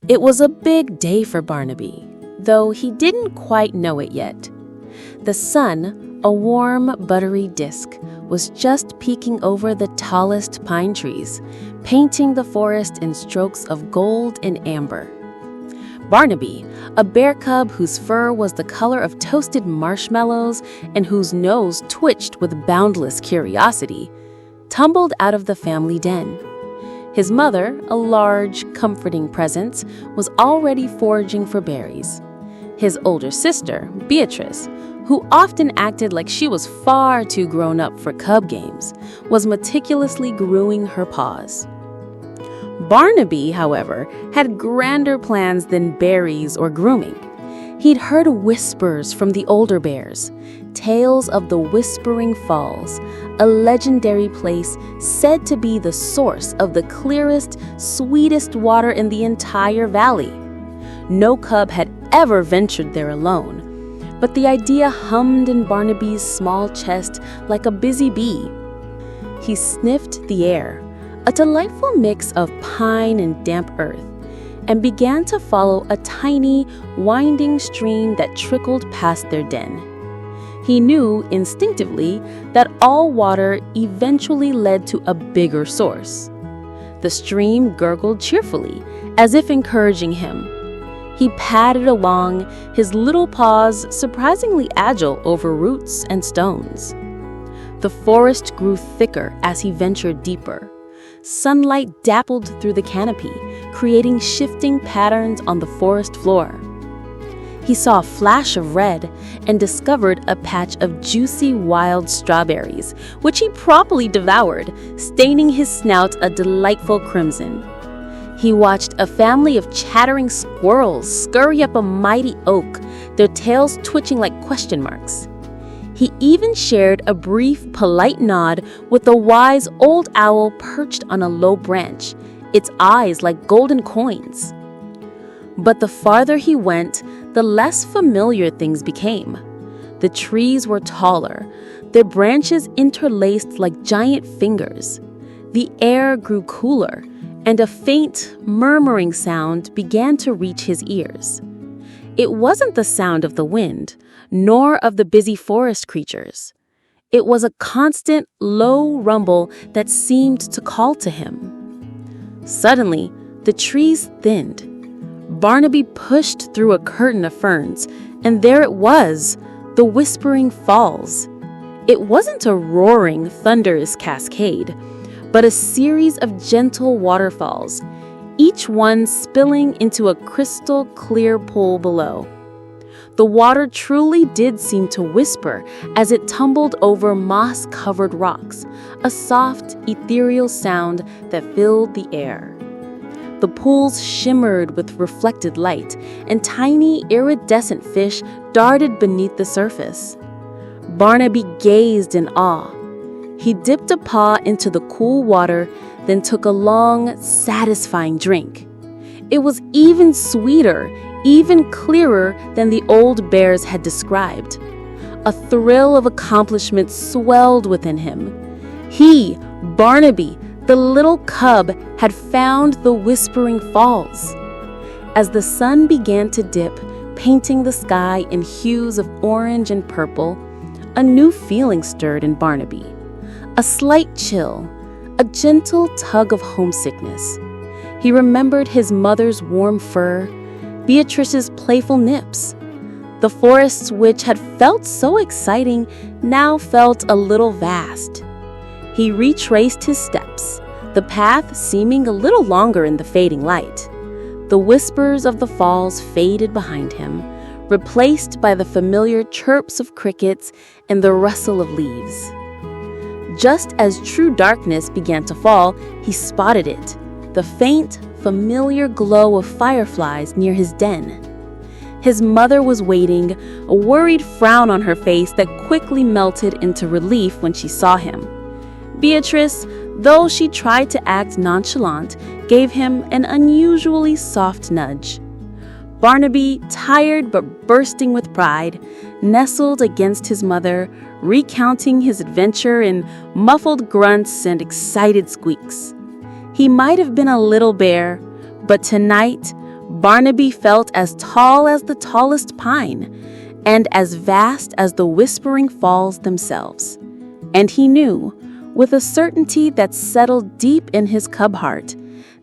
It was a big day for Barnaby, though he didn't quite know it yet. The sun, a warm, buttery disk, was just peeking over the tallest pine trees, painting the forest in strokes of gold and amber. Barnaby, a bear cub whose fur was the color of toasted marshmallows and whose nose twitched with boundless curiosity, tumbled out of the family den. His mother, a large, comforting presence, was already foraging for berries. His older sister, Beatrice, who often acted like she was far too grown up for cub games, was meticulously grooming her paws. Barnaby, however, had grander plans than berries or grooming. He'd heard whispers from the older bears, tales of the Whispering Falls, a legendary place said to be the source of the clearest, sweetest water in the entire valley. No cub had ever ventured there alone, but the idea hummed in Barnaby's small chest like a busy bee. He sniffed the air, a delightful mix of pine and damp earth, and began to follow a tiny, winding stream that trickled past their den. He knew instinctively that all water eventually led to a bigger source. The stream gurgled cheerfully, as if encouraging him. He padded along, his little paws surprisingly agile over roots and stones. The forest grew thicker as he ventured deeper. Sunlight dappled through the canopy, creating shifting patterns on the forest floor. He saw a flash of red and discovered a patch of juicy wild strawberries, which he promptly devoured, staining his snout a delightful crimson. He watched a family of chattering squirrels scurry up a mighty oak, their tails twitching like question marks. He even shared a brief, polite nod with a wise old owl perched on a low branch, its eyes like golden coins. But the farther he went, the less familiar things became. The trees were taller, their branches interlaced like giant fingers. The air grew cooler, and a faint, murmuring sound began to reach his ears. It wasn't the sound of the wind, nor of the busy forest creatures. It was a constant, low rumble that seemed to call to him. Suddenly, the trees thinned. Barnaby pushed through a curtain of ferns, and there it was, the Whispering Falls. It wasn't a roaring, thunderous cascade, but a series of gentle waterfalls, each one spilling into a crystal clear pool below. The water truly did seem to whisper as it tumbled over moss-covered rocks, a soft, ethereal sound that filled the air. The pools shimmered with reflected light, and tiny, iridescent fish darted beneath the surface. Barnaby gazed in awe. He dipped a paw into the cool water, then took a long, satisfying drink. It was even sweeter, even clearer than the old bears had described. A thrill of accomplishment swelled within him. He, Barnaby, the little cub, had found the Whispering Falls. As the sun began to dip, painting the sky in hues of orange and purple, a new feeling stirred in Barnaby. A slight chill, a gentle tug of homesickness. He remembered his mother's warm fur, Beatrice's playful nips. The forests which had felt so exciting now felt a little vast. He retraced his steps, the path seeming a little longer in the fading light. The whispers of the falls faded behind him, replaced by the familiar chirps of crickets and the rustle of leaves. Just as true darkness began to fall, he spotted it, the faint, familiar glow of fireflies near his den. His mother was waiting, a worried frown on her face that quickly melted into relief when she saw him. Beatrice, though she tried to act nonchalant, gave him an unusually soft nudge. Barnaby, tired but bursting with pride, nestled against his mother, recounting his adventure in muffled grunts and excited squeaks. He might have been a little bear, but tonight, Barnaby felt as tall as the tallest pine, and as vast as the Whispering Falls themselves. And he knew, with a certainty that settled deep in his cub heart,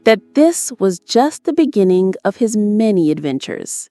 that this was just the beginning of his many adventures.